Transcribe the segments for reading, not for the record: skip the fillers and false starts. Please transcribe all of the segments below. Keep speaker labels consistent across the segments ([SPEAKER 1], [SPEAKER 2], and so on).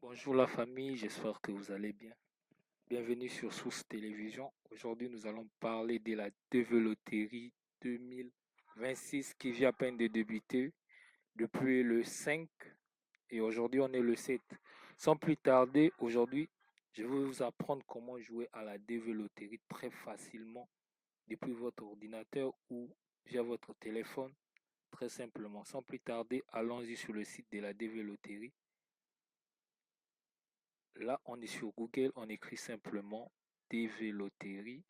[SPEAKER 1] Bonjour la famille, j'espère que vous allez bien. Bienvenue sur Source Télévision. Aujourd'hui, nous allons parler de la Déveloterie 2026 qui vient à peine de débuter depuis le 5 et aujourd'hui on est le 7. Sans plus tarder, aujourd'hui, je vais vous apprendre comment jouer à la Déveloterie très facilement depuis votre ordinateur ou via votre téléphone, très simplement. Sans plus tarder, allons-y sur le site de la Déveloterie. Là, on est sur Google, on écrit simplement Déveloterie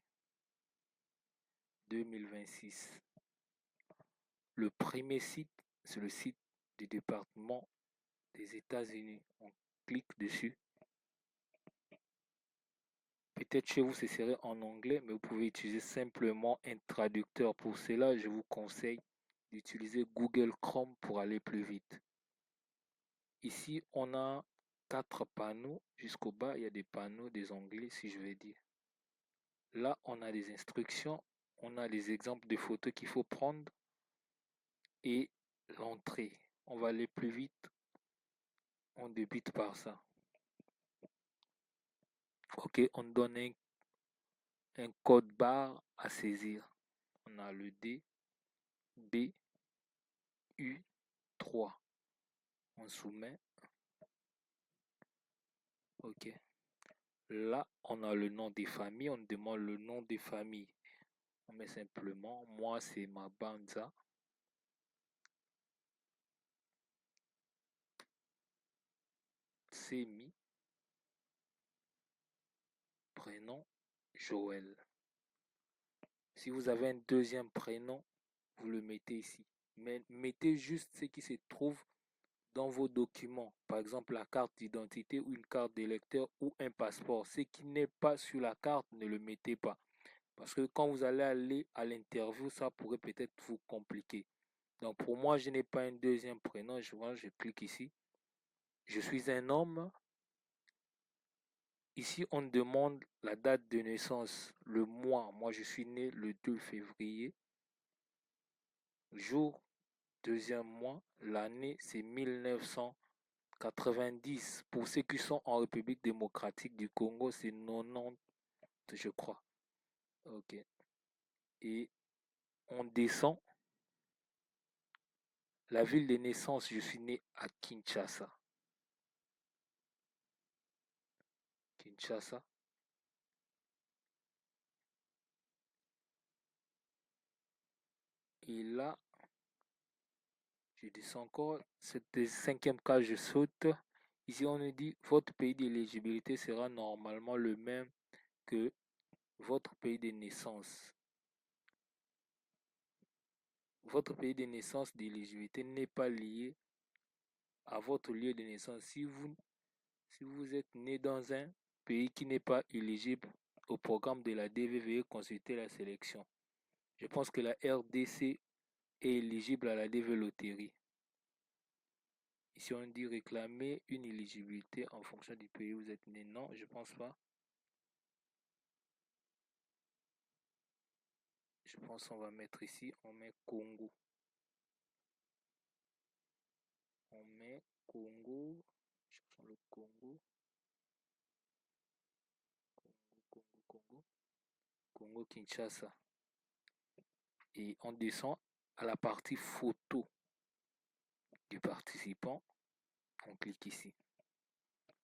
[SPEAKER 1] 2026. Le premier site, c'est le site du département des États-Unis. On clique dessus. Peut-être chez vous, ce serait en anglais, mais vous pouvez utiliser simplement un traducteur. Pour cela, je vous conseille d'utiliser Google Chrome pour aller plus vite. Ici, on a 4 panneaux. Jusqu'au bas, il y a des panneaux, des onglets, si je veux dire. Là, on a des instructions, on a les exemples de photos qu'il faut prendre et l'entrée. On va aller plus vite. On débute par ça. Ok, on donne un code barre à saisir. On a le D, B, U, 3. On soumet. Ok. Là, on a le nom des familles. On demande le nom des familles. On met simplement, moi c'est ma Banza. Semi. Prénom, Joël. Si vous avez un deuxième prénom, vous le mettez ici. Mais mettez juste ce qui se trouve dans vos documents. Par exemple, la carte d'identité ou une carte d'électeur ou un passeport. Ce qui n'est pas sur la carte, ne le mettez pas. Parce que quand vous allez aller à l'interview, ça pourrait peut-être vous compliquer. Donc pour moi, je n'ai pas un deuxième prénom. Je clique ici. Je suis un homme. Ici, on demande la date de naissance, le mois. Moi, je suis né le 2 février. Jour, deuxième mois. L'année, c'est 1990. Pour ceux qui sont en République démocratique du Congo, c'est 90, je crois. Ok. Et on descend. La ville de naissance, je suis né à Kinshasa. Kinshasa. Et là, je descends encore. C'est le cinquième cas, je saute. Ici, on nous dit votre pays d'éligibilité sera normalement le même que votre pays de naissance. Votre pays de naissance d'éligibilité n'est pas lié à votre lieu de naissance. Si vous êtes né dans un pays qui n'est pas éligible au programme de la DV, veuillez consulter la sélection. Je pense que la RDC est éligible à la DV Loterie. Ici, on dit réclamer une éligibilité en fonction du pays où vous êtes né. Non, je pense pas. Je pense qu'on va mettre ici, on met Congo. On met Congo. Cherchons le Congo. Congo. Congo Kinshasa. Et on descend à la partie photo du participant. On clique ici.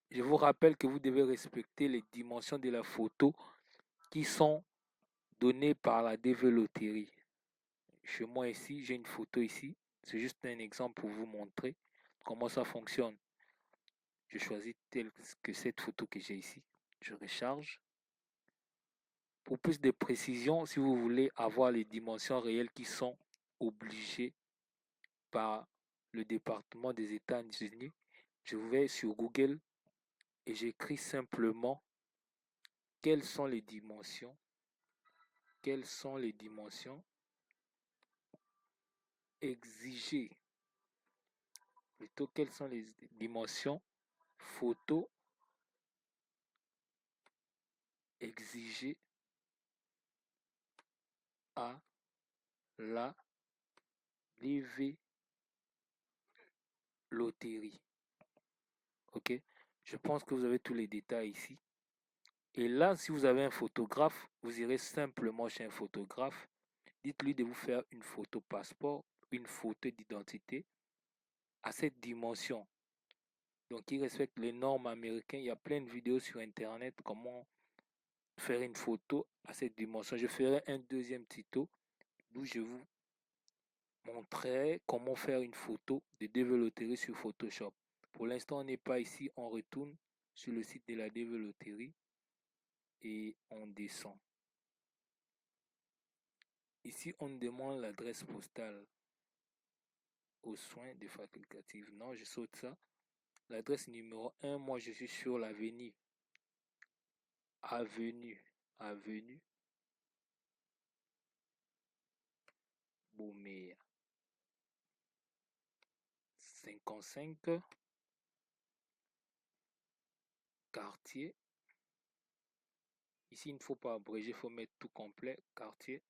[SPEAKER 1] Je vous rappelle que vous devez respecter les dimensions de la photo qui sont données par la DV Loterie. Chez moi ici, j'ai une photo ici. C'est juste un exemple pour vous montrer comment ça fonctionne. Je choisis telle que cette photo que j'ai ici. Je recharge. Pour plus de précision, si vous voulez avoir les dimensions réelles qui sont obligées par le département des États-Unis, je vais sur Google et j'écris simplement quelles sont les dimensions exigées, plutôt quelles sont les dimensions photo exigées à la DV Loterie. Ok, Je pense que vous avez tous les détails ici. Et là, si vous avez un photographe, vous irez simplement chez un photographe. Dites-lui de vous faire une photo passeport, une photo d'identité à cette dimension. Donc, il respecte les normes américaines. Il y a plein de vidéos sur Internet, comment faire une photo à cette dimension. Je ferai un deuxième tuto où je vous montrerai comment faire une photo de développerie sur Photoshop. Pour l'instant, on n'est pas ici. On retourne sur le site de la développerie et on descend. Ici, on demande l'adresse postale aux soins des facultatifs. Non, je saute ça. L'adresse numéro 1, moi je suis sur l'avenue. Avenue Beaumer. 55, quartier. Ici, il ne faut pas abréger, il faut mettre tout complet. Quartier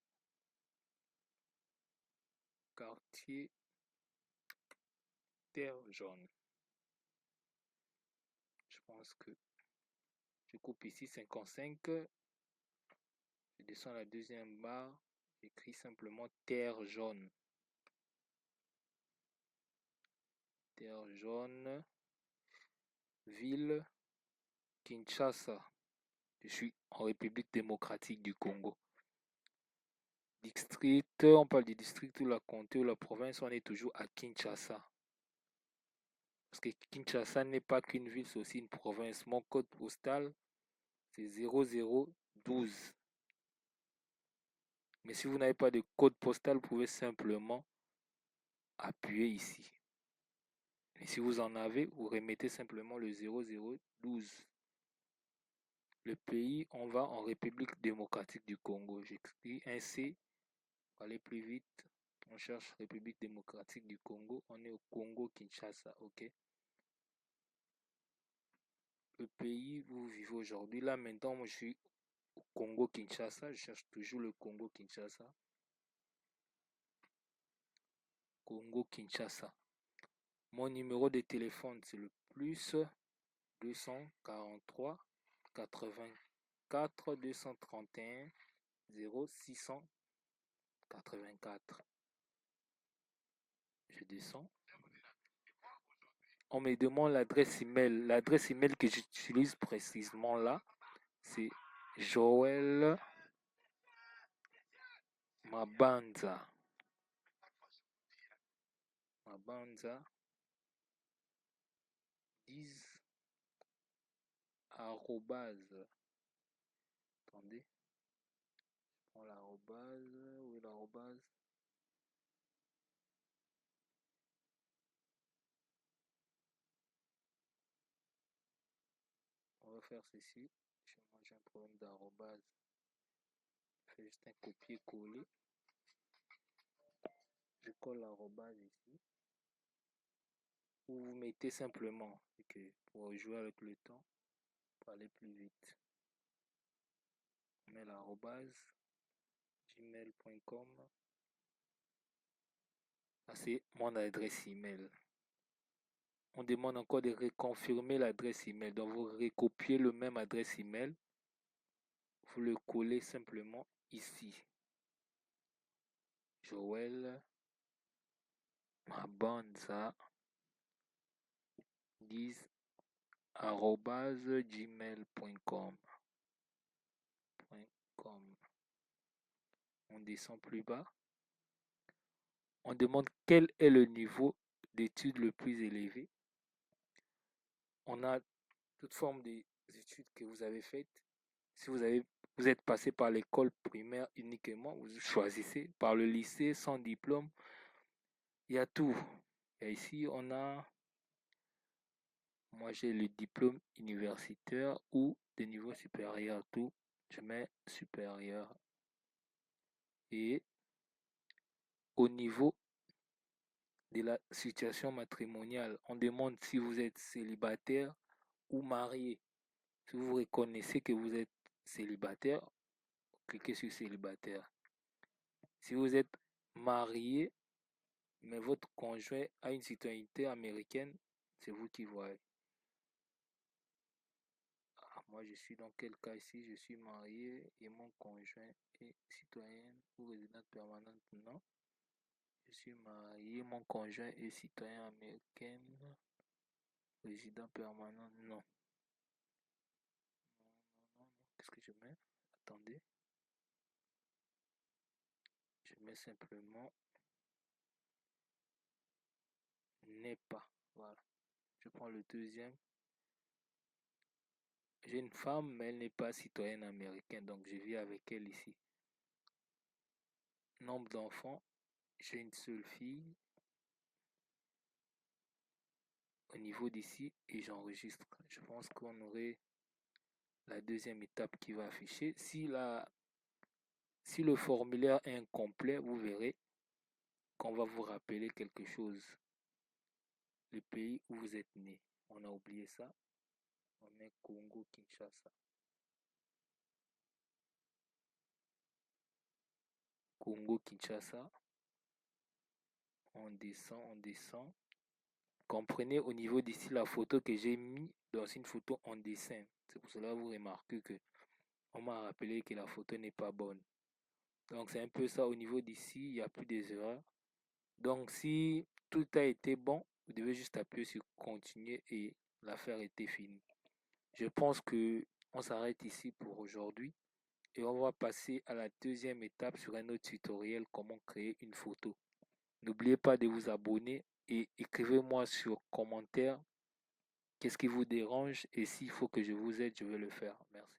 [SPEAKER 1] Terre Jaune. Je pense que je coupe ici 55. Je descends la deuxième barre. J'écris simplement Terre Jaune. Terre Jaune. Ville Kinshasa. Je suis en République démocratique du Congo. District, on parle du district ou la comté ou la province, on est toujours à Kinshasa. Parce que Kinshasa n'est pas qu'une ville, c'est aussi une province. Mon code postal, c'est 0012. Mais si vous n'avez pas de code postal, vous pouvez simplement appuyer ici. Et si vous en avez, vous remettez simplement le 0012. Le pays, on va en République démocratique du Congo. J'écris un C pour aller plus vite. On cherche République démocratique du Congo. On est au Congo Kinshasa, ok? Le pays où vous vivez aujourd'hui. Là, maintenant, moi, je suis au Congo Kinshasa. Je cherche toujours le Congo Kinshasa. Congo Kinshasa. Mon numéro de téléphone, c'est le plus 243 84 231 0684. Je descends. On me demande l'adresse email. L'adresse email que j'utilise précisément là, c'est Joël Mabanza. Mabanza 10 arrobase. Attendez. Je prends l'arrobase. Où est l'arrobase? On va faire ceci. Moi, j'ai un problème d'arrobase. Je fais juste un copier-coller. Je colle l'arrobase ici. Ou vous mettez simplement. Okay, pour jouer avec le temps. Pour aller plus vite. On met l'arrobase. gmail.com. C'est mon adresse email. On demande encore de reconfirmer l'adresse email. Donc vous recopiez le même adresse email. Vous le collez simplement ici. Joël Mabanza 10 gmail.com. On descend plus bas. On demande quel est le niveau d'études le plus élevé. On a toute forme d'études que vous avez faites. Si vous êtes passé par l'école primaire uniquement, vous choisissez par le lycée sans diplôme. Il y a tout. Et ici, moi j'ai le diplôme universitaire ou de niveau supérieur, tout. Je mets supérieur. Et au niveau de la situation matrimoniale, on demande si vous êtes célibataire ou marié. Si vous reconnaissez que vous êtes célibataire, cliquez sur célibataire. Si vous êtes marié, mais votre conjoint a une citoyenneté américaine, c'est vous qui voyez. Moi, je suis dans quel cas ici? Je suis marié et mon conjoint est citoyen ou résidente permanente? Non. Je suis marié, mon conjoint est citoyen américain, résident permanent? Non. Non, non, non, non. Qu'est-ce que je mets? Attendez. Je mets simplement n'est pas. Voilà. Je prends le deuxième. J'ai une femme, mais elle n'est pas citoyenne américaine, donc je vis avec elle ici. Nombre d'enfants, j'ai une seule fille au niveau d'ici et j'enregistre. Je pense qu'on aurait la deuxième étape qui va afficher. Si le formulaire est incomplet, vous verrez qu'on va vous rappeler quelque chose. Le pays où vous êtes né. On a oublié ça. On met Congo, Kinshasa. Congo, Kinshasa. On descend, on descend. Comprenez au niveau d'ici la photo que j'ai mis dans une photo en dessin. C'est pour cela que vous remarquez que on m'a rappelé que la photo n'est pas bonne. Donc c'est un peu ça au niveau d'ici, il n'y a plus des erreurs. Donc si tout a été bon, vous devez juste appuyer sur continuer et l'affaire était finie. Je pense que on s'arrête ici pour aujourd'hui et on va passer à la deuxième étape sur un autre tutoriel comment créer une photo. N'oubliez pas de vous abonner et écrivez-moi sur commentaire qu'est-ce qui vous dérange et s'il faut que je vous aide, je vais le faire. Merci.